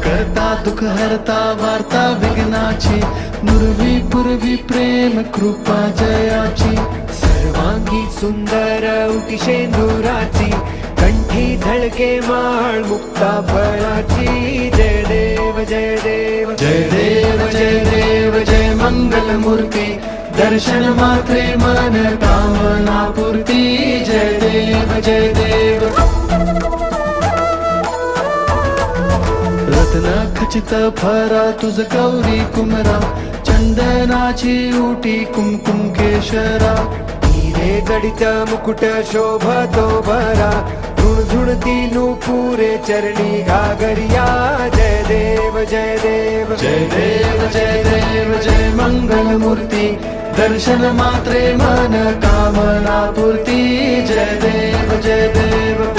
करता दुःख हरता वार्ता विघ्नाची, नुरवी पूर्वी प्रेम कृपा जयाची। सर्वांगी सुंदर उटी शेंदुराची, कंठी झळके माळ मुक्ता फळाची। जय देव जय देव जय देव जय देव जय मंगल मूर्ती, दर्शन मात्रे मन कामना पूर्ती। जय देव जय देव। रत्न खचित फरा तुझ गौरी कुमरा, चंदनाची उटी कुमकुम केशरा। हिरे जडित मुकुट शोभतो भरा, झुणझुणती नूपुरे चरणी घागरिया। जय देव जय देव जय देव जय देव जय मंगल मूर्ती, दर्शन मात्रे मन कामना पूर्ती। जय देव जय देव।